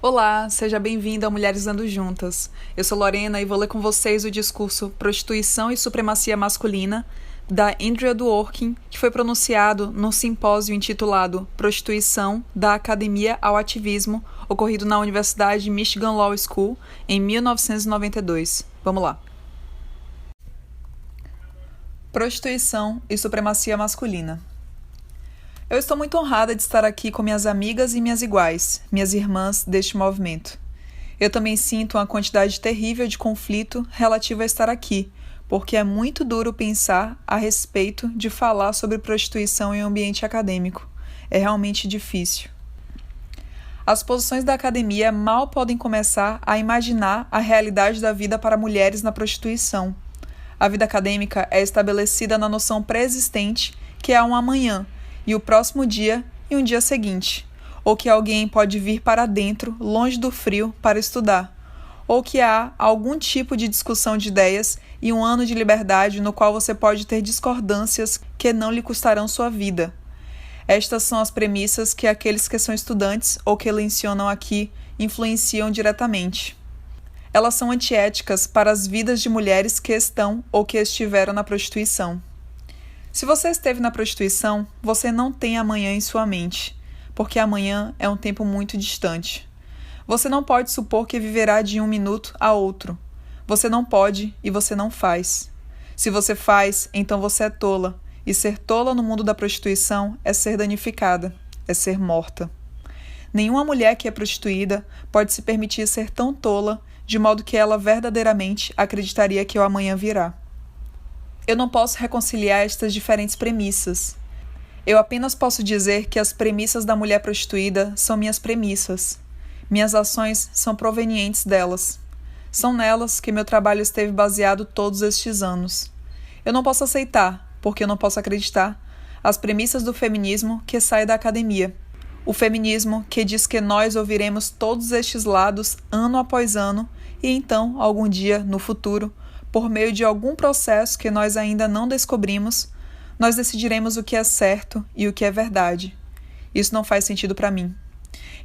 Olá, seja bem-vindo ao Mulheres Ando Juntas. Eu sou Lorena e vou ler com vocês o discurso Prostituição e Supremacia Masculina, da Andrea Dworkin, que foi pronunciado num simpósio intitulado Prostituição, da Academia ao Ativismo, ocorrido na Universidade Michigan Law School em 1992. Vamos lá. Prostituição e Supremacia Masculina. Eu estou muito honrada de estar aqui com minhas amigas e minhas iguais, minhas irmãs deste movimento. Eu também sinto uma quantidade terrível de conflito relativo a estar aqui, porque é muito duro pensar a respeito de falar sobre prostituição em um ambiente acadêmico. É realmente difícil. As posições da academia mal podem começar a imaginar a realidade da vida para mulheres na prostituição. A vida acadêmica é estabelecida na noção pré-existente que há um amanhã, e o próximo dia e um dia seguinte, ou que alguém pode vir para dentro, longe do frio, para estudar, ou que há algum tipo de discussão de ideias e um ano de liberdade no qual você pode ter discordâncias que não lhe custarão sua vida. Estas são as premissas que aqueles que são estudantes ou que lecionam aqui influenciam diretamente. Elas são antiéticas para as vidas de mulheres que estão ou que estiveram na prostituição. Se você esteve na prostituição, você não tem amanhã em sua mente, porque amanhã é um tempo muito distante. Você não pode supor que viverá de um minuto a outro. Você não pode e você não faz. Se você faz, então você é tola, e ser tola no mundo da prostituição é ser danificada, é ser morta. Nenhuma mulher que é prostituída pode se permitir ser tão tola, de modo que ela verdadeiramente acreditaria que o amanhã virá. Eu não posso reconciliar estas diferentes premissas. Eu apenas posso dizer que as premissas da mulher prostituída são minhas premissas. Minhas ações são provenientes delas. São nelas que meu trabalho esteve baseado todos estes anos. Eu não posso aceitar, porque eu não posso acreditar, as premissas do feminismo que sai da academia. O feminismo que diz que nós ouviremos todos estes lados ano após ano e então, algum dia, no futuro, por meio de algum processo que nós ainda não descobrimos, nós decidiremos o que é certo e o que é verdade. Isso não faz sentido para mim.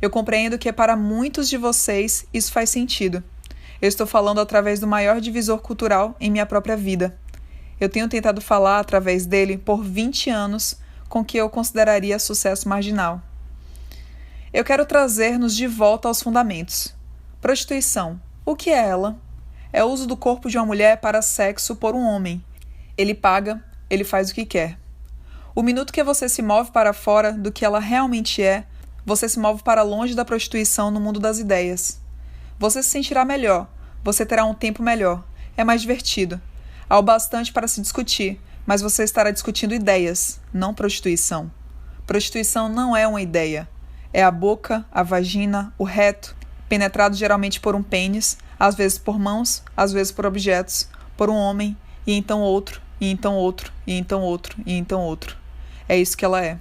Eu compreendo que para muitos de vocês isso faz sentido. Eu estou falando através do maior divisor cultural em minha própria vida. Eu tenho tentado falar através dele por 20 anos com que eu consideraria sucesso marginal. Eu quero trazer-nos de volta aos fundamentos. Prostituição. O que é ela? É o uso do corpo de uma mulher para sexo por um homem. Ele paga, ele faz o que quer. O minuto que você se move para fora do que ela realmente é, você se move para longe da prostituição no mundo das ideias. Você se sentirá melhor, você terá um tempo melhor, é mais divertido. Há o bastante para se discutir, mas você estará discutindo ideias, não prostituição. Prostituição não é uma ideia. É a boca, a vagina, o reto, penetrado geralmente por um pênis, às vezes por mãos, às vezes por objetos, por um homem, e então outro, e então outro, e então outro, e então outro. É isso que ela é.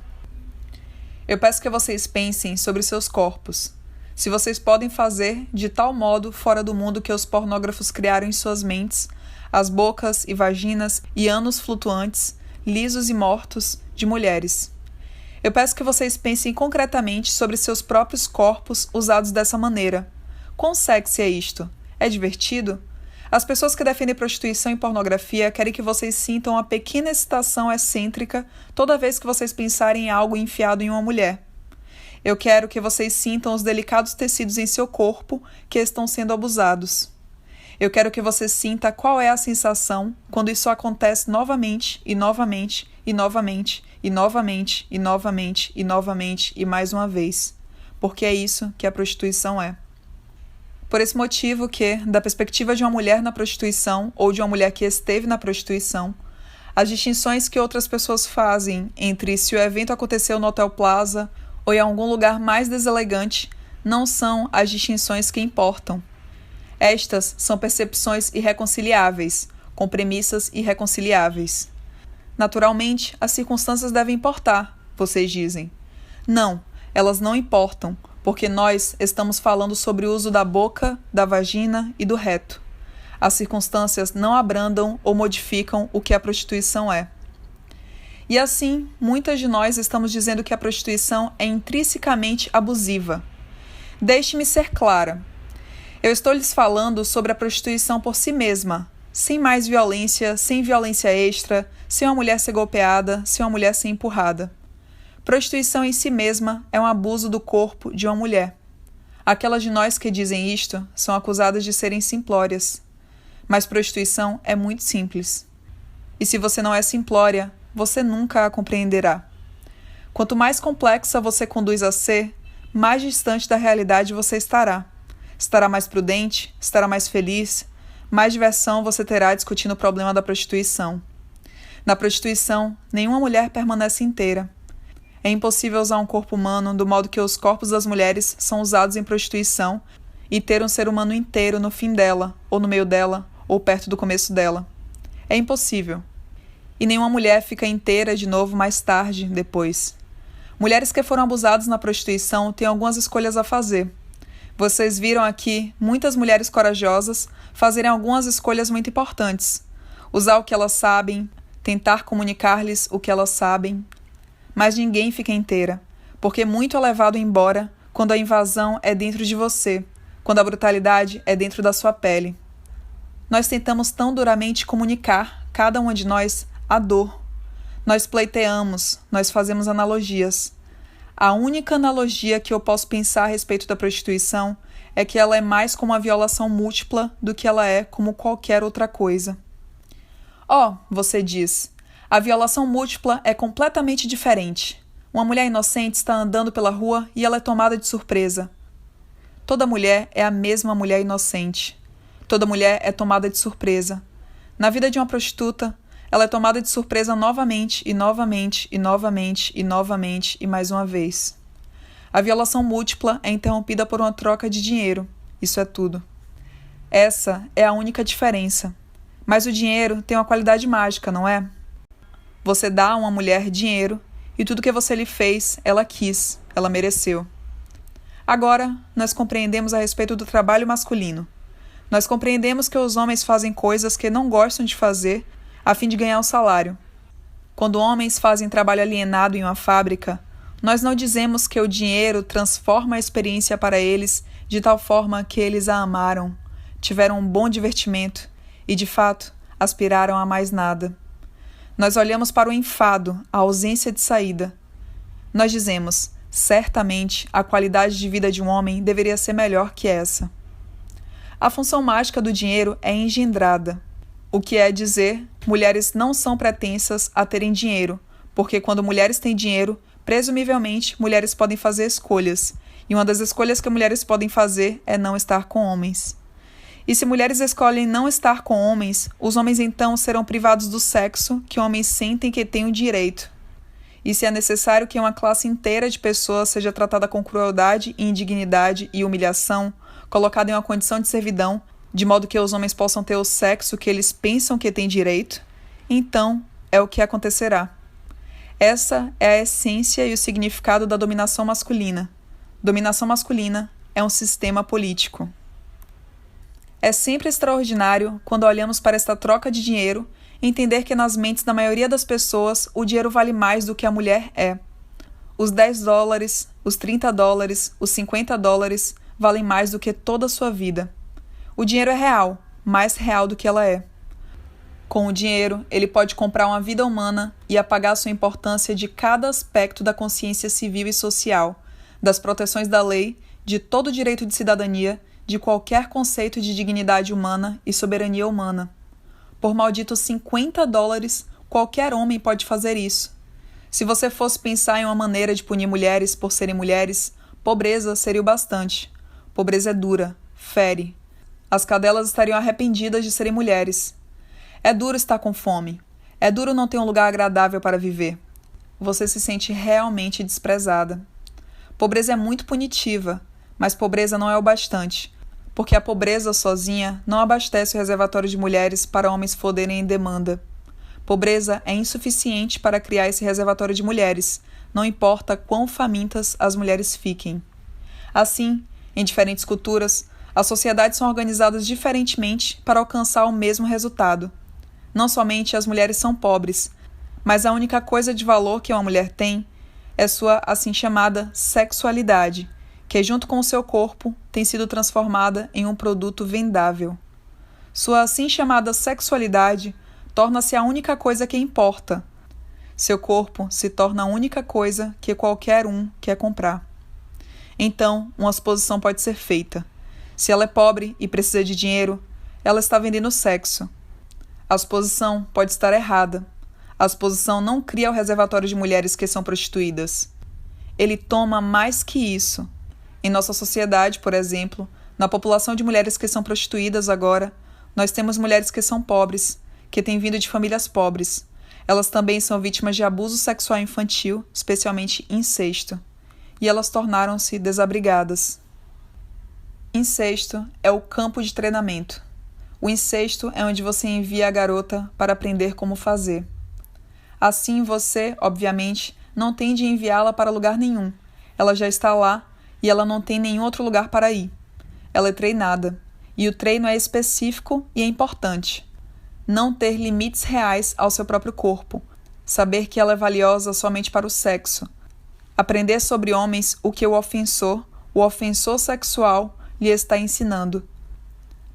Eu peço que vocês pensem sobre seus corpos. Se vocês podem fazer de tal modo fora do mundo que os pornógrafos criaram em suas mentes, as bocas e vaginas e ânus flutuantes, lisos e mortos, de mulheres. Eu peço que vocês pensem concretamente sobre seus próprios corpos usados dessa maneira. Quão sexy é isto? É divertido? As pessoas que defendem prostituição e pornografia querem que vocês sintam uma pequena excitação excêntrica toda vez que vocês pensarem em algo enfiado em uma mulher. Eu quero que vocês sintam os delicados tecidos em seu corpo que estão sendo abusados. Eu quero que você sinta qual é a sensação quando isso acontece novamente e novamente e novamente e novamente e novamente e novamente e mais uma vez. Porque é isso que a prostituição é. Por esse motivo que, da perspectiva de uma mulher na prostituição ou de uma mulher que esteve na prostituição, as distinções que outras pessoas fazem entre se o evento aconteceu no Hotel Plaza ou em algum lugar mais deselegante não são as distinções que importam. Estas são percepções irreconciliáveis, com premissas irreconciliáveis. Naturalmente, as circunstâncias devem importar, vocês dizem. Não, elas não importam, porque nós estamos falando sobre o uso da boca, da vagina e do reto. As circunstâncias não abrandam ou modificam o que a prostituição é. E assim, muitas de nós estamos dizendo que a prostituição é intrinsecamente abusiva. Deixe-me ser clara. Eu estou lhes falando sobre a prostituição por si mesma, sem mais violência, sem violência extra, sem uma mulher ser golpeada, sem uma mulher ser empurrada. Prostituição em si mesma é um abuso do corpo de uma mulher. Aquelas de nós que dizem isto são acusadas de serem simplórias. Mas prostituição é muito simples. E se você não é simplória, você nunca a compreenderá. Quanto mais complexa você conduz a ser, mais distante da realidade você estará. Estará mais prudente, estará mais feliz, mais diversão você terá discutindo o problema da prostituição. Na prostituição, nenhuma mulher permanece inteira. É impossível usar um corpo humano do modo que os corpos das mulheres são usados em prostituição e ter um ser humano inteiro no fim dela, ou no meio dela, ou perto do começo dela. É impossível. E nenhuma mulher fica inteira de novo mais tarde, depois. Mulheres que foram abusadas na prostituição têm algumas escolhas a fazer. Vocês viram aqui muitas mulheres corajosas fazerem algumas escolhas muito importantes. Usar o que elas sabem, tentar comunicar-lhes o que elas sabem. Mas ninguém fica inteira, porque muito é levado embora quando a invasão é dentro de você, quando a brutalidade é dentro da sua pele. Nós tentamos tão duramente comunicar, cada uma de nós, a dor. Nós pleiteamos, nós fazemos analogias. A única analogia que eu posso pensar a respeito da prostituição é que ela é mais como uma violação múltipla do que ela é como qualquer outra coisa. Você diz, a violação múltipla é completamente diferente. Uma mulher inocente está andando pela rua e ela é tomada de surpresa. Toda mulher é a mesma mulher inocente. Toda mulher é tomada de surpresa. Na vida de uma prostituta, ela é tomada de surpresa novamente e novamente e novamente e novamente e mais uma vez. A violação múltipla é interrompida por uma troca de dinheiro. Isso é tudo. Essa é a única diferença. Mas o dinheiro tem uma qualidade mágica, não é? Você dá a uma mulher dinheiro e tudo que você lhe fez, ela quis, ela mereceu. Agora, nós compreendemos a respeito do trabalho masculino. Nós compreendemos que os homens fazem coisas que não gostam de fazer a fim de ganhar um salário. Quando homens fazem trabalho alienado em uma fábrica, nós não dizemos que o dinheiro transforma a experiência para eles de tal forma que eles a amaram, tiveram um bom divertimento e, de fato, aspiraram a mais nada. Nós olhamos para o enfado, a ausência de saída. Nós dizemos, certamente, a qualidade de vida de um homem deveria ser melhor que essa. A função mágica do dinheiro é engendrada. O que é dizer, mulheres não são pretensas a terem dinheiro, porque quando mulheres têm dinheiro, presumivelmente, mulheres podem fazer escolhas, e uma das escolhas que mulheres podem fazer é não estar com homens. E se mulheres escolhem não estar com homens, os homens então serão privados do sexo que homens sentem que têm o direito. E se é necessário que uma classe inteira de pessoas seja tratada com crueldade, indignidade e humilhação, colocada em uma condição de servidão, de modo que os homens possam ter o sexo que eles pensam que têm direito, então é o que acontecerá. Essa é a essência e o significado da dominação masculina. Dominação masculina é um sistema político. É sempre extraordinário, quando olhamos para esta troca de dinheiro, entender que nas mentes da maioria das pessoas o dinheiro vale mais do que a mulher é. Os $10, os $30, os $50 valem mais do que toda a sua vida. O dinheiro é real, mais real do que ela é. Com o dinheiro, ele pode comprar uma vida humana e apagar sua importância de cada aspecto da consciência civil e social, das proteções da lei, de todo o direito de cidadania, de qualquer conceito de dignidade humana e soberania humana. Por malditos $50, qualquer homem pode fazer isso. Se você fosse pensar em uma maneira de punir mulheres por serem mulheres, pobreza seria o bastante. Pobreza é dura, fere. As cadelas estariam arrependidas de serem mulheres. É duro estar com fome. É duro não ter um lugar agradável para viver. Você se sente realmente desprezada. Pobreza é muito punitiva, mas pobreza não é o bastante, porque a pobreza sozinha não abastece o reservatório de mulheres para homens foderem em demanda. Pobreza é insuficiente para criar esse reservatório de mulheres, não importa quão famintas as mulheres fiquem. Assim, em diferentes culturas, as sociedades são organizadas diferentemente para alcançar o mesmo resultado. Não somente as mulheres são pobres, mas a única coisa de valor que uma mulher tem é sua assim chamada sexualidade, que junto com o seu corpo tem sido transformada em um produto vendável. Sua assim chamada sexualidade torna-se a única coisa que importa. Seu corpo se torna a única coisa que qualquer um quer comprar. Então, uma suposição pode ser feita. Se ela é pobre e precisa de dinheiro, ela está vendendo sexo. A suposição pode estar errada. A suposição não cria o reservatório de mulheres que são prostituídas. Ele toma mais que isso. Em nossa sociedade, por exemplo, na população de mulheres que são prostituídas agora, nós temos mulheres que são pobres, que têm vindo de famílias pobres. Elas também são vítimas de abuso sexual infantil, especialmente incesto. E elas tornaram-se desabrigadas. Incesto é o campo de treinamento. O incesto é onde você envia a garota para aprender como fazer. Assim você, obviamente, não tem de enviá-la para lugar nenhum. Ela já está lá e ela não tem nenhum outro lugar para ir. Ela é treinada. E o treino é específico e é importante. Não ter limites reais ao seu próprio corpo. Saber que ela é valiosa somente para o sexo. Aprender sobre homens o que o ofensor sexual, lhe está ensinando.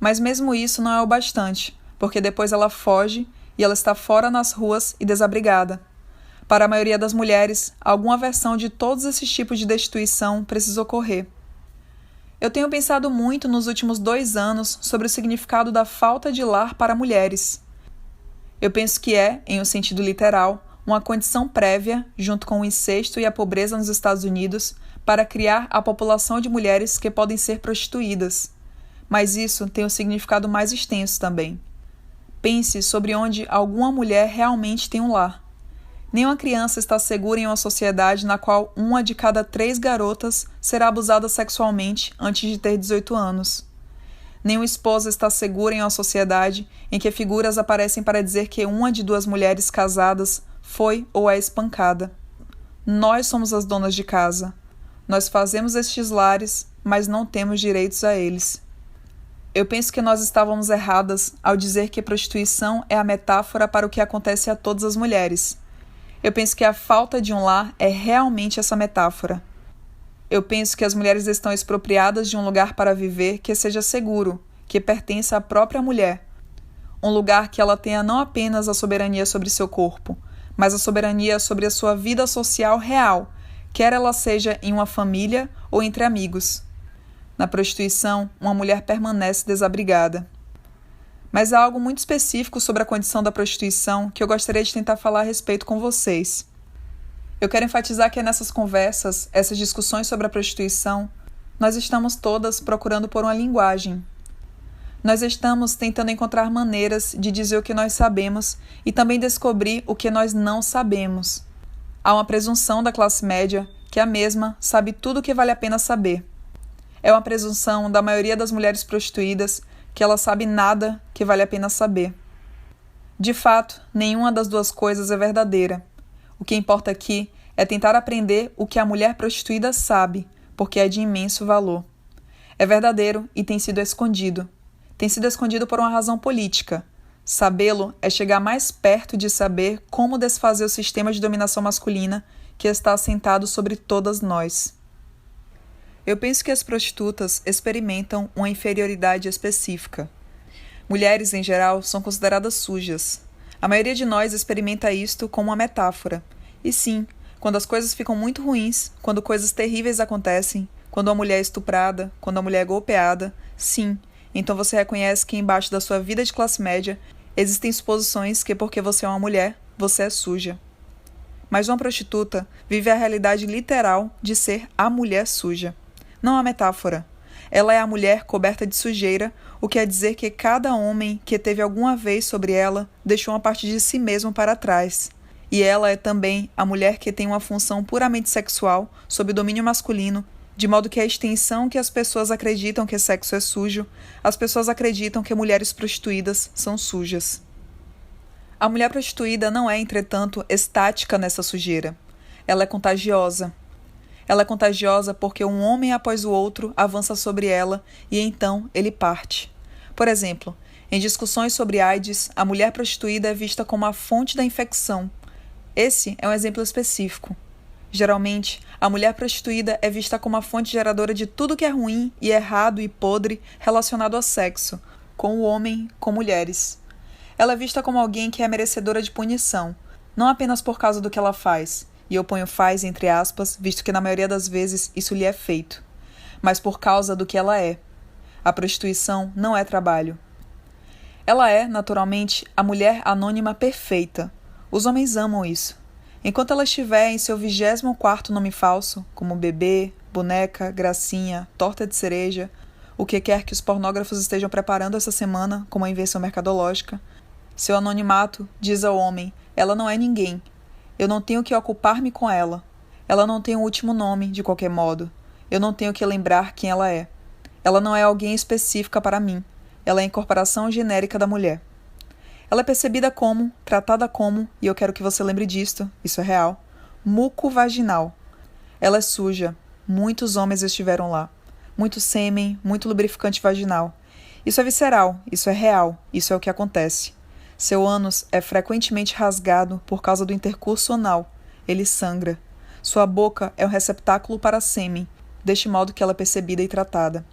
Mas mesmo isso não é o bastante, porque depois ela foge e ela está fora nas ruas e desabrigada. Para a maioria das mulheres, alguma versão de todos esses tipos de destituição precisa ocorrer. Eu tenho pensado muito nos últimos 2 anos sobre o significado da falta de lar para mulheres. Eu penso que é, em um sentido literal, uma condição prévia, junto com o incesto e a pobreza nos Estados Unidos, para criar a população de mulheres que podem ser prostituídas. Mas isso tem um significado mais extenso também. Pense sobre onde alguma mulher realmente tem um lar. Nenhuma criança está segura em uma sociedade na qual 1 de cada 3 garotas será abusada sexualmente antes de ter 18 anos. Nenhuma esposa está segura em uma sociedade em que figuras aparecem para dizer que 1 de 2 mulheres casadas foi ou é espancada. Nós somos as donas de casa. Nós fazemos estes lares, mas não temos direitos a eles. Eu penso que nós estávamos erradas ao dizer que prostituição é a metáfora para o que acontece a todas as mulheres. Eu penso que a falta de um lar é realmente essa metáfora. Eu penso que as mulheres estão expropriadas de um lugar para viver que seja seguro, que pertença à própria mulher. Um lugar que ela tenha não apenas a soberania sobre seu corpo, mas a soberania sobre a sua vida social real, quer ela seja em uma família ou entre amigos. Na prostituição, uma mulher permanece desabrigada. Mas há algo muito específico sobre a condição da prostituição que eu gostaria de tentar falar a respeito com vocês. Eu quero enfatizar que nessas conversas, essas discussões sobre a prostituição, nós estamos todas procurando por uma linguagem. Nós estamos tentando encontrar maneiras de dizer o que nós sabemos e também descobrir o que nós não sabemos. Há uma presunção da classe média que a mesma sabe tudo o que vale a pena saber. É uma presunção da maioria das mulheres prostituídas que ela sabe nada que vale a pena saber. De fato, nenhuma das duas coisas é verdadeira. O que importa aqui é tentar aprender o que a mulher prostituída sabe, porque é de imenso valor. É verdadeiro e tem sido escondido. Tem sido escondido por uma razão política. Sabê-lo é chegar mais perto de saber como desfazer o sistema de dominação masculina que está assentado sobre todas nós. Eu penso que as prostitutas experimentam uma inferioridade específica. Mulheres, em geral, são consideradas sujas. A maioria de nós experimenta isto como uma metáfora. E sim, quando as coisas ficam muito ruins, quando coisas terríveis acontecem, quando a mulher é estuprada, quando a mulher é golpeada, sim, então você reconhece que embaixo da sua vida de classe média existem suposições que porque você é uma mulher, você é suja. Mas uma prostituta vive a realidade literal de ser a mulher suja. Não a metáfora. Ela é a mulher coberta de sujeira, o que quer dizer que cada homem que teve alguma vez sobre ela deixou uma parte de si mesmo para trás. E ela é também a mulher que tem uma função puramente sexual, sob domínio masculino, de modo que a extensão que as pessoas acreditam que sexo é sujo, as pessoas acreditam que mulheres prostituídas são sujas. A mulher prostituída não é, entretanto, estática nessa sujeira. Ela é contagiosa. Ela é contagiosa porque um homem após o outro avança sobre ela e então ele parte. Por exemplo, em discussões sobre AIDS, a mulher prostituída é vista como a fonte da infecção. Esse é um exemplo específico. Geralmente, a mulher prostituída é vista como a fonte geradora de tudo que é ruim e errado e podre relacionado ao sexo, com o homem, com mulheres. Ela é vista como alguém que é merecedora de punição, não apenas por causa do que ela faz, e eu ponho faz entre aspas, visto que na maioria das vezes isso lhe é feito, mas por causa do que ela é. A prostituição não é trabalho. Ela é, naturalmente, a mulher anônima perfeita. Os homens amam isso. Enquanto ela estiver em seu 24º nome falso, como bebê, boneca, gracinha, torta de cereja, o que quer que os pornógrafos estejam preparando essa semana como uma invenção mercadológica, seu anonimato diz ao homem, ela não é ninguém. Eu não tenho que ocupar-me com ela. Ela não tem um último nome, de qualquer modo. Eu não tenho que lembrar quem ela é. Ela não é alguém específica para mim. Ela é a incorporação genérica da mulher. Ela é percebida como, tratada como, e eu quero que você lembre disto, isso é real, muco vaginal. Ela é suja. Muitos homens estiveram lá. Muito sêmen, muito lubrificante vaginal. Isso é visceral, isso é real, isso é o que acontece. Seu ânus é frequentemente rasgado por causa do intercurso anal. Ele sangra. Sua boca é um receptáculo para sêmen, deste modo que ela é percebida e tratada.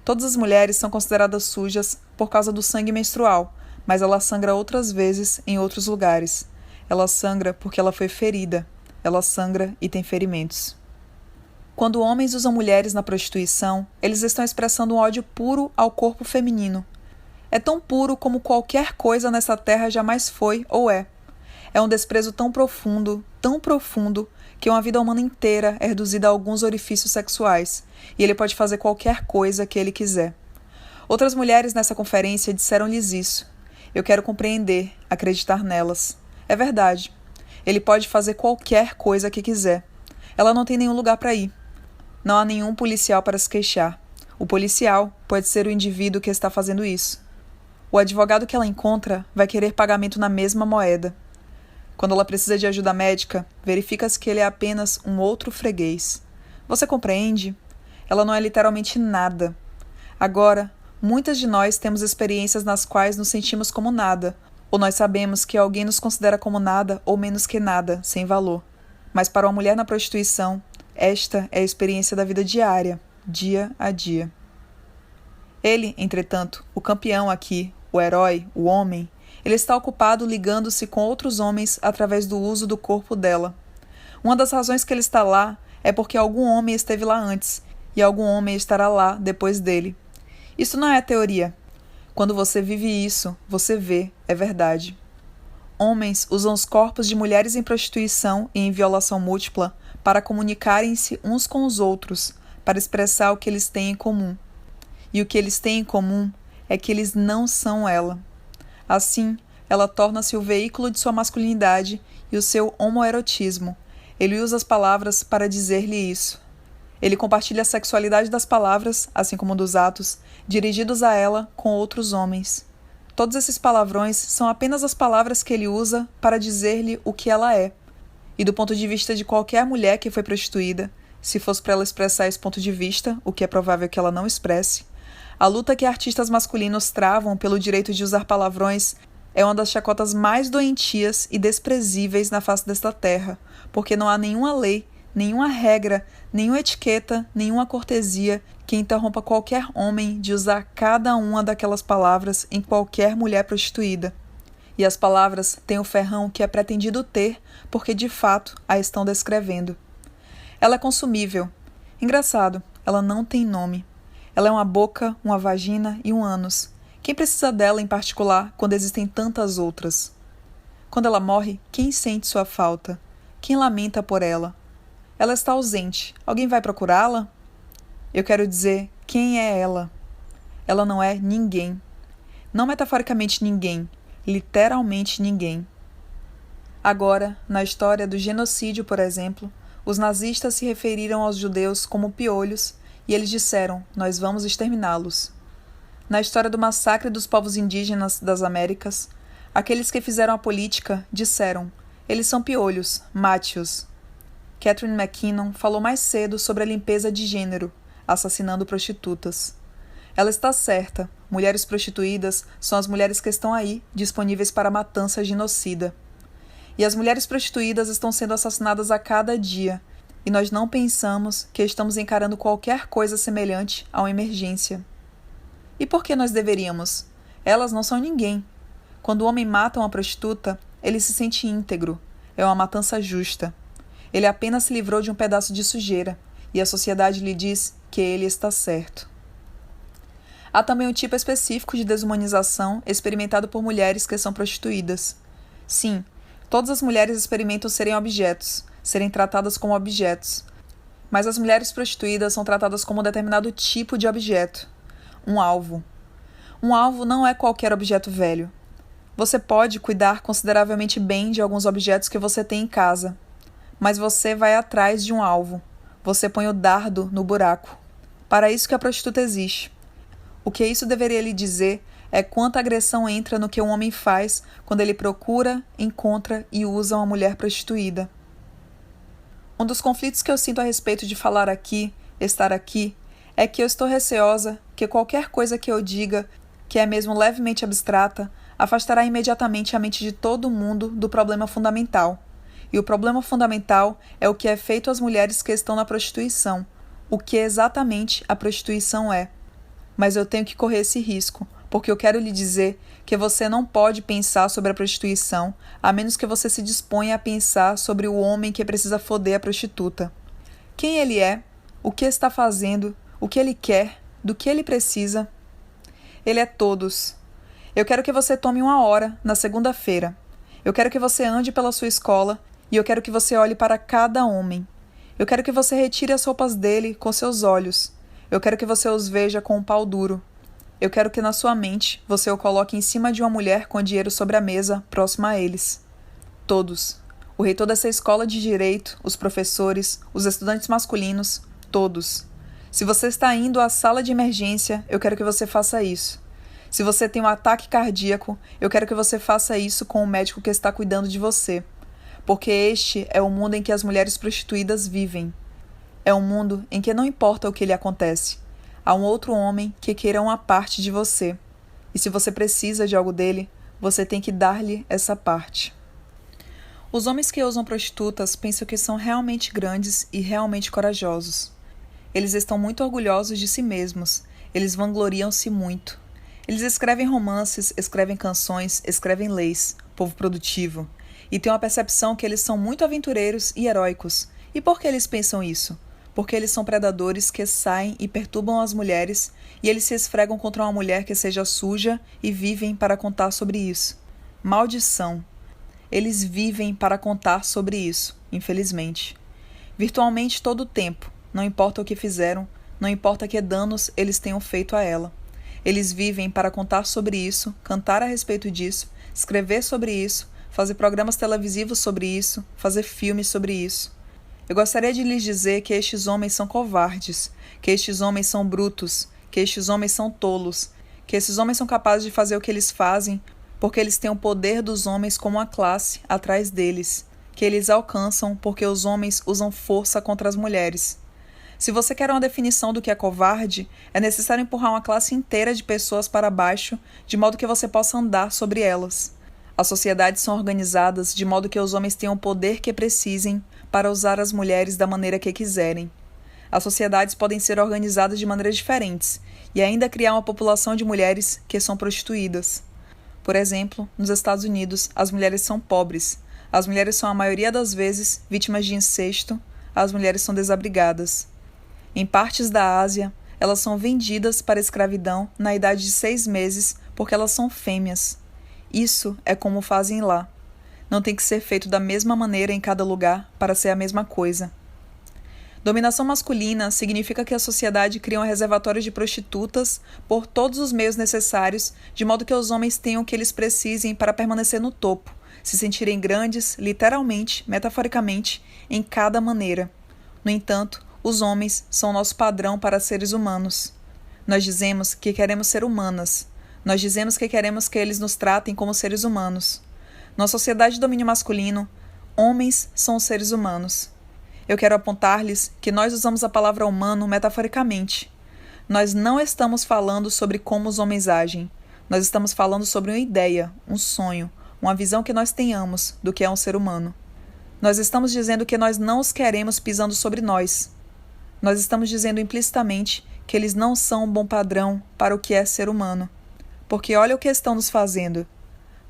Todas as mulheres são consideradas sujas por causa do sangue menstrual, mas ela sangra outras vezes em outros lugares. Ela sangra porque ela foi ferida. Ela sangra e tem ferimentos. Quando homens usam mulheres na prostituição, eles estão expressando um ódio puro ao corpo feminino. É tão puro como qualquer coisa nessa terra jamais foi ou é. É um desprezo tão profundo, que uma vida humana inteira é reduzida a alguns orifícios sexuais, e ele pode fazer qualquer coisa que ele quiser. Outras mulheres nessa conferência disseram-lhes isso. Eu quero compreender, acreditar nelas. É verdade. Ele pode fazer qualquer coisa que quiser. Ela não tem nenhum lugar para ir. Não há nenhum policial para se queixar. O policial pode ser o indivíduo que está fazendo isso. O advogado que ela encontra vai querer pagamento na mesma moeda. Quando ela precisa de ajuda médica, verifica-se que ele é apenas um outro freguês. Você compreende? Ela não é literalmente nada. Agora, muitas de nós temos experiências nas quais nos sentimos como nada, ou nós sabemos que alguém nos considera como nada ou menos que nada, sem valor. Mas para uma mulher na prostituição, esta é a experiência da vida diária, dia a dia. Ele, entretanto, o campeão aqui, o herói, o homem, ele está ocupado ligando-se com outros homens através do uso do corpo dela. Uma das razões que ele está lá é porque algum homem esteve lá antes, e algum homem estará lá depois dele. Isso não é teoria. Quando você vive isso, você vê, é verdade. Homens usam os corpos de mulheres em prostituição e em violação múltipla para comunicarem-se uns com os outros, para expressar o que eles têm em comum. E o que eles têm em comum é que eles não são ela. Assim, ela torna-se o veículo de sua masculinidade e o seu homoerotismo. Ele usa as palavras para dizer-lhe isso. Ele compartilha a sexualidade das palavras, assim como dos atos, dirigidos a ela com outros homens. Todos esses palavrões são apenas as palavras que ele usa para dizer-lhe o que ela é. E do ponto de vista de qualquer mulher que foi prostituída, se fosse para ela expressar esse ponto de vista, o que é provável que ela não expresse, a luta que artistas masculinos travam pelo direito de usar palavrões é uma das chacotas mais doentias e desprezíveis na face desta terra, porque não há nenhuma lei, nenhuma regra, nenhuma etiqueta, nenhuma cortesia que interrompa qualquer homem de usar cada uma daquelas palavras em qualquer mulher prostituída. E as palavras têm o ferrão que é pretendido ter, porque de fato a estão descrevendo. Ela é consumível. Engraçado, ela não tem nome. Ela é uma boca, uma vagina e um ânus. Quem precisa dela em particular quando existem tantas outras? Quando ela morre, quem sente sua falta? Quem lamenta por ela? Ela está ausente. Alguém vai procurá-la? Eu quero dizer, quem é ela? Ela não é ninguém. Não metaforicamente ninguém, literalmente ninguém. Agora, na história do genocídio, por exemplo, os nazistas se referiram aos judeus como piolhos e eles disseram, nós vamos exterminá-los. Na história do massacre dos povos indígenas das Américas, aqueles que fizeram a política disseram, eles são piolhos, mate-os. Catherine McKinnon falou mais cedo sobre a limpeza de gênero, assassinando prostitutas. Ela está certa, mulheres prostituídas são as mulheres que estão aí, disponíveis para a matança genocida. E as mulheres prostituídas estão sendo assassinadas a cada dia, e nós não pensamos que estamos encarando qualquer coisa semelhante a uma emergência. E por que nós deveríamos? Elas não são ninguém. Quando o homem mata uma prostituta, ele se sente íntegro. É uma matança justa. Ele apenas se livrou de um pedaço de sujeira, e a sociedade lhe diz que ele está certo. Há também um tipo específico de desumanização experimentado por mulheres que são prostituídas. Sim, todas as mulheres experimentam serem objetos, serem tratadas como objetos. Mas as mulheres prostituídas são tratadas como um determinado tipo de objeto. Um alvo. Um alvo não é qualquer objeto velho. Você pode cuidar consideravelmente bem de alguns objetos que você tem em casa, mas você vai atrás de um alvo. Você põe o dardo no buraco. Para isso que a prostituta existe. O que isso deveria lhe dizer é quanta agressão entra no que um homem faz quando ele procura, encontra e usa uma mulher prostituída. Um dos conflitos que eu sinto a respeito de falar aqui, estar aqui, é que eu estou receosa que qualquer coisa que eu diga, que é mesmo levemente abstrata, afastará imediatamente a mente de todo mundo do problema fundamental. E o problema fundamental é o que é feito às mulheres que estão na prostituição, o que exatamente a prostituição é. Mas eu tenho que correr esse risco, porque eu quero lhe dizer que você não pode pensar sobre a prostituição, a menos que você se disponha a pensar sobre o homem que precisa foder a prostituta. Quem ele é, o que está fazendo, o que ele quer, do que ele precisa. Ele é todos. Eu quero que você tome 1 hora na segunda-feira. Eu quero que você ande pela sua escola e eu quero que você olhe para cada homem. Eu quero que você retire as roupas dele com seus olhos. Eu quero que você os veja com um pau duro. Eu quero que na sua mente você o coloque em cima de uma mulher com dinheiro sobre a mesa, próxima a eles. Todos. O reitor dessa escola de direito, os professores, os estudantes masculinos, todos. Se você está indo à sala de emergência, eu quero que você faça isso. Se você tem um ataque cardíaco, eu quero que você faça isso com o médico que está cuidando de você. Porque este é o mundo em que as mulheres prostituídas vivem. É um mundo em que não importa o que lhe acontece. Há um outro homem que queira uma parte de você. E se você precisa de algo dele, você tem que dar-lhe essa parte. Os homens que usam prostitutas pensam que são realmente grandes e realmente corajosos. Eles estão muito orgulhosos de si mesmos. Eles vangloriam-se muito. Eles escrevem romances, escrevem canções, escrevem leis, povo produtivo. E têm uma percepção que eles são muito aventureiros e heróicos. E por que eles pensam isso? Porque eles são predadores que saem e perturbam as mulheres e eles se esfregam contra uma mulher que seja suja e vivem para contar sobre isso. Maldição! Eles vivem para contar sobre isso, infelizmente. Virtualmente todo o tempo, não importa o que fizeram, não importa que danos eles tenham feito a ela. Eles vivem para contar sobre isso, cantar a respeito disso, escrever sobre isso, fazer programas televisivos sobre isso, fazer filmes sobre isso. Eu gostaria de lhes dizer que estes homens são covardes, que estes homens são brutos, que estes homens são tolos, que esses homens são capazes de fazer o que eles fazem porque eles têm o poder dos homens como uma classe atrás deles, que eles alcançam porque os homens usam força contra as mulheres. Se você quer uma definição do que é covarde, é necessário empurrar uma classe inteira de pessoas para baixo, de modo que você possa andar sobre elas. As sociedades são organizadas de modo que os homens tenham o poder que precisem para usar as mulheres da maneira que quiserem. As sociedades podem ser organizadas de maneiras diferentes e ainda criar uma população de mulheres que são prostituídas. Por exemplo, nos Estados Unidos, as mulheres são pobres. As mulheres são, a maioria das vezes, vítimas de incesto. As mulheres são desabrigadas. Em partes da Ásia, elas são vendidas para a escravidão na idade de 6 meses porque elas são fêmeas. Isso é como fazem lá. Não tem que ser feito da mesma maneira em cada lugar para ser a mesma coisa. Dominação masculina significa que a sociedade cria um reservatório de prostitutas por todos os meios necessários, de modo que os homens tenham o que eles precisem para permanecer no topo, se sentirem grandes, literalmente, metaforicamente, em cada maneira. No entanto, os homens são nosso padrão para seres humanos. Nós dizemos que queremos ser humanas. Nós dizemos que queremos que eles nos tratem como seres humanos. Na sociedade de domínio masculino, homens são os seres humanos. Eu quero apontar-lhes que nós usamos a palavra humano metaforicamente. Nós não estamos falando sobre como os homens agem. Nós estamos falando sobre uma ideia, um sonho, uma visão que nós tenhamos do que é um ser humano. Nós estamos dizendo que nós não os queremos pisando sobre nós. Nós estamos dizendo implicitamente que eles não são um bom padrão para o que é ser humano. Porque olha o que estão nos fazendo.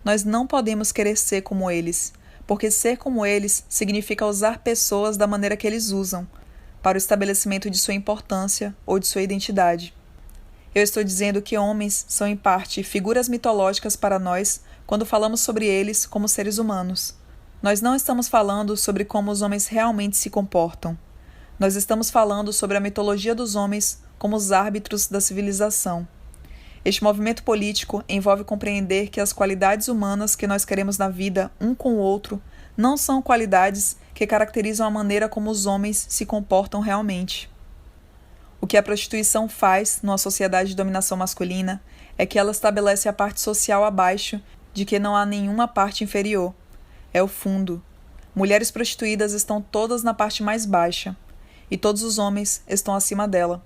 Nós não podemos querer ser como eles, porque ser como eles significa usar pessoas da maneira que eles usam, para o estabelecimento de sua importância ou de sua identidade. Eu estou dizendo que homens são, em parte, figuras mitológicas para nós quando falamos sobre eles como seres humanos. Nós não estamos falando sobre como os homens realmente se comportam. Nós estamos falando sobre a mitologia dos homens como os árbitros da civilização. Este movimento político envolve compreender que as qualidades humanas que nós queremos na vida um com o outro não são qualidades que caracterizam a maneira como os homens se comportam realmente. O que a prostituição faz numa sociedade de dominação masculina é que ela estabelece a parte social abaixo de que não há nenhuma parte inferior. É o fundo. Mulheres prostituídas estão todas na parte mais baixa, e todos os homens estão acima dela.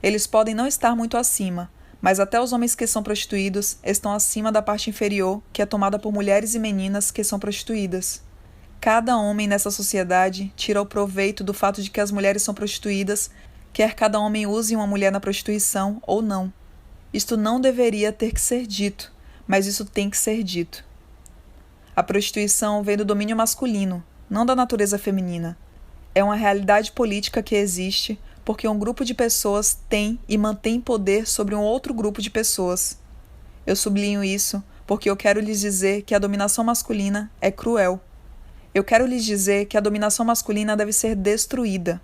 Eles podem não estar muito acima, mas até os homens que são prostituídos estão acima da parte inferior que é tomada por mulheres e meninas que são prostituídas. Cada homem nessa sociedade tira o proveito do fato de que as mulheres são prostituídas, quer cada homem use uma mulher na prostituição ou não. Isto não deveria ter que ser dito, mas isso tem que ser dito. A prostituição vem do domínio masculino, não da natureza feminina. É uma realidade política que existe porque um grupo de pessoas tem e mantém poder sobre um outro grupo de pessoas. Eu sublinho isso porque eu quero lhes dizer que a dominação masculina é cruel. Eu quero lhes dizer que a dominação masculina deve ser destruída.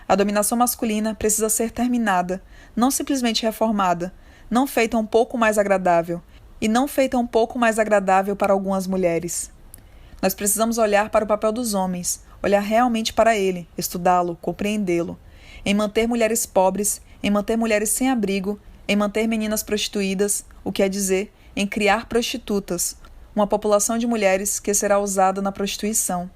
A dominação masculina precisa ser terminada, não simplesmente reformada, não feita um pouco mais agradável, e não feita um pouco mais agradável para algumas mulheres. Nós precisamos olhar para o papel dos homens, olhar realmente para ele, estudá-lo, compreendê-lo, em manter mulheres pobres, em manter mulheres sem abrigo, em manter meninas prostituídas, o que é dizer, em criar prostitutas, uma população de mulheres que será usada na prostituição.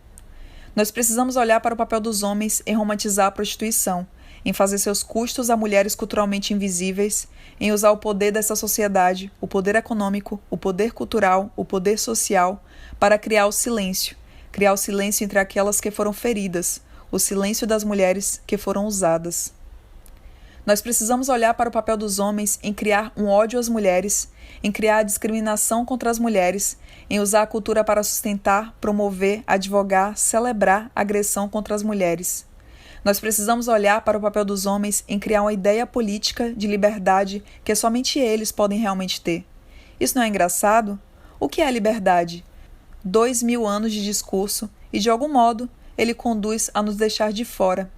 Nós precisamos olhar para o papel dos homens em romantizar a prostituição, em fazer seus custos a mulheres culturalmente invisíveis, em usar o poder dessa sociedade, o poder econômico, o poder cultural, o poder social, para criar o silêncio entre aquelas que foram feridas, o silêncio das mulheres que foram usadas. Nós precisamos olhar para o papel dos homens em criar um ódio às mulheres, em criar a discriminação contra as mulheres, em usar a cultura para sustentar, promover, advogar, celebrar a agressão contra as mulheres. Nós precisamos olhar para o papel dos homens em criar uma ideia política de liberdade que somente eles podem realmente ter. Isso não é engraçado? O que é liberdade? 2000 anos de discurso e, de algum modo, ele conduz a nos deixar de fora.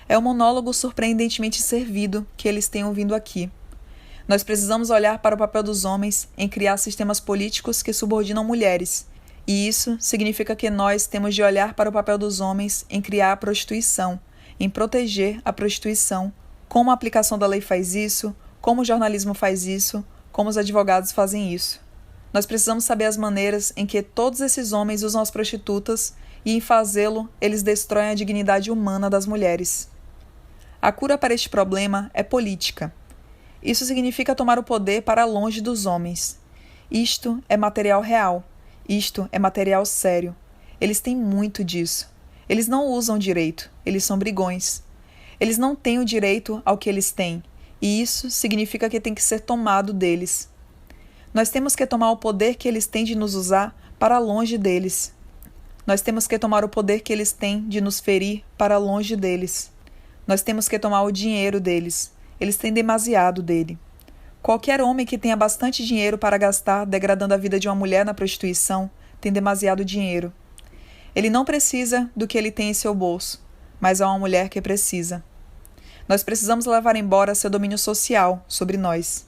É um monólogo surpreendentemente servido que eles têm ouvindo aqui. Nós precisamos olhar para o papel dos homens em criar sistemas políticos que subordinam mulheres, e isso significa que nós temos de olhar para o papel dos homens em criar a prostituição, em proteger a prostituição, como a aplicação da lei faz isso, como o jornalismo faz isso, como os advogados fazem isso. Nós precisamos saber as maneiras em que todos esses homens usam as prostitutas e, em fazê-lo, eles destroem a dignidade humana das mulheres. A cura para este problema é política. Isso significa tomar o poder para longe dos homens. Isto é material real. Isto é material sério. Eles têm muito disso. Eles não usam direito. Eles são brigões. Eles não têm o direito ao que eles têm. E isso significa que tem que ser tomado deles. Nós temos que tomar o poder que eles têm de nos usar para longe deles. Nós temos que tomar o poder que eles têm de nos ferir para longe deles. Nós temos que tomar o dinheiro deles. Eles têm demasiado dele. Qualquer homem que tenha bastante dinheiro para gastar degradando a vida de uma mulher na prostituição tem demasiado dinheiro. Ele não precisa do que ele tem em seu bolso, mas há uma mulher que precisa. Nós precisamos levar embora seu domínio social sobre nós.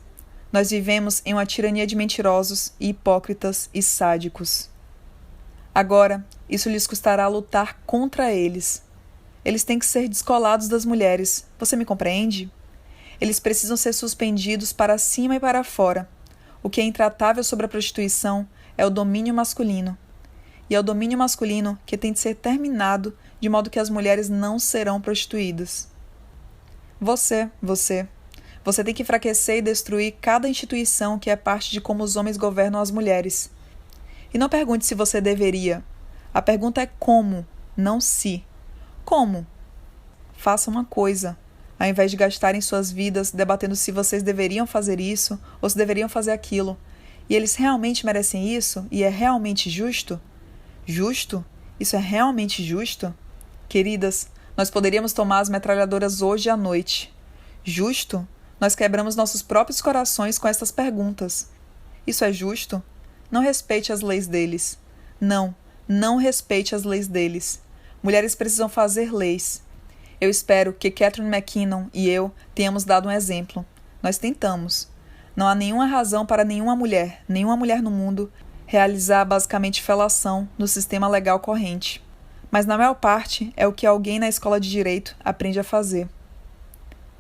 Nós vivemos em uma tirania de mentirosos e hipócritas e sádicos. Agora, isso lhes custará lutar contra eles. Eles têm que ser descolados das mulheres. Você me compreende? Eles precisam ser suspendidos para cima e para fora. O que é intratável sobre a prostituição é o domínio masculino. E é o domínio masculino que tem de ser terminado de modo que as mulheres não serão prostituídas. Você tem que enfraquecer e destruir cada instituição que é parte de como os homens governam as mulheres. E não pergunte se você deveria. A pergunta é como, não se. Como? Faça uma coisa, ao invés de gastarem suas vidas debatendo se vocês deveriam fazer isso ou se deveriam fazer aquilo. E eles realmente merecem isso? E é realmente justo? Justo? Isso é realmente justo? Queridas, nós poderíamos tomar as metralhadoras hoje à noite. Justo? Nós quebramos nossos próprios corações com estas perguntas. Isso é justo? Não respeite as leis deles. Não respeite as leis deles. Mulheres precisam fazer leis. Eu espero que Catherine McKinnon e eu tenhamos dado um exemplo. Nós tentamos. Não há nenhuma razão para nenhuma mulher no mundo, realizar basicamente felação no sistema legal corrente. Mas na maior parte é o que alguém na escola de direito aprende a fazer.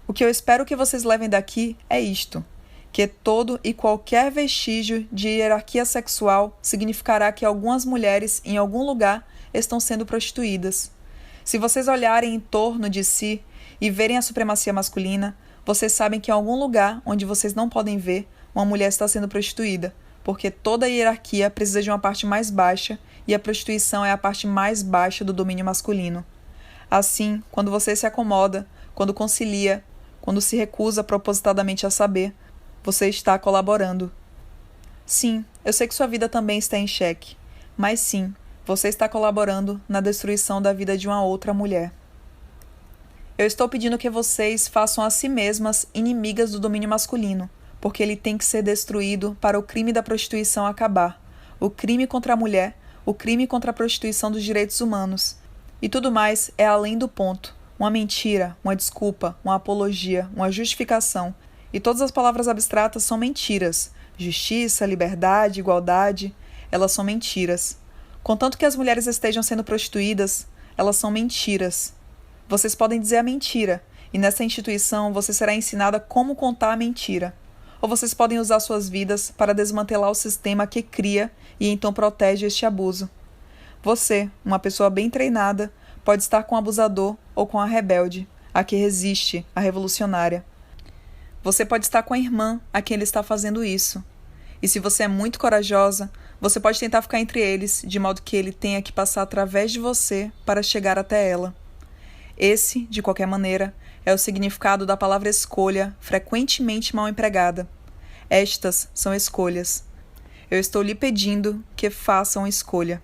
O que eu espero que vocês levem daqui é isto, que todo e qualquer vestígio de hierarquia sexual significará que algumas mulheres em algum lugar estão sendo prostituídas. Se vocês olharem em torno de si e verem a supremacia masculina, vocês sabem que em algum lugar onde vocês não podem ver, uma mulher está sendo prostituída, porque toda a hierarquia precisa de uma parte mais baixa e a prostituição é a parte mais baixa do domínio masculino. Assim, quando você se acomoda, quando concilia, quando se recusa propositadamente a saber, você está colaborando. Sim, eu sei que sua vida também está em xeque, mas sim, você está colaborando na destruição da vida de uma outra mulher. Eu estou pedindo que vocês façam a si mesmas inimigas do domínio masculino, porque ele tem que ser destruído para o crime da prostituição acabar, o crime contra a mulher, o crime contra a prostituição dos direitos humanos. E tudo mais é além do ponto, uma mentira, uma desculpa, uma apologia, uma justificação. E todas as palavras abstratas são mentiras. Justiça, liberdade, igualdade, elas são mentiras. Contanto que as mulheres estejam sendo prostituídas, elas são mentiras. Vocês podem dizer a mentira, e nessa instituição você será ensinada como contar a mentira. Ou vocês podem usar suas vidas para desmantelar o sistema que cria e então protege este abuso. Você, uma pessoa bem treinada, pode estar com o abusador ou com a rebelde, a que resiste, a revolucionária. Você pode estar com a irmã a quem ele está fazendo isso. E se você é muito corajosa, você pode tentar ficar entre eles, de modo que ele tenha que passar através de você para chegar até ela. Esse, de qualquer maneira, é o significado da palavra escolha, frequentemente mal empregada. Estas são escolhas. Eu estou lhe pedindo que façam escolha.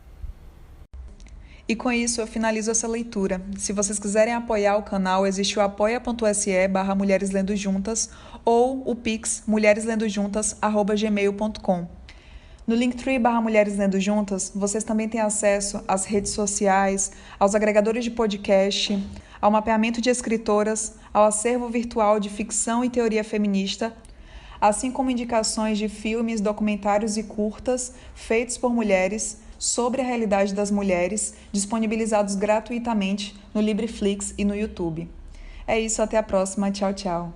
E com isso eu finalizo essa leitura. Se vocês quiserem apoiar o canal, existe o apoia.se/Mulheres Lendo Juntas ou o Pix mulhereslendojuntas@gmail.com. No Linktree/Mulheres Lendo Juntas, vocês também têm acesso às redes sociais, aos agregadores de podcast, ao mapeamento de escritoras, ao acervo virtual de ficção e teoria feminista, assim como indicações de filmes, documentários e curtas feitos por mulheres sobre a realidade das mulheres, disponibilizados gratuitamente no Libreflix e no YouTube. É isso, até a próxima. Tchau, tchau.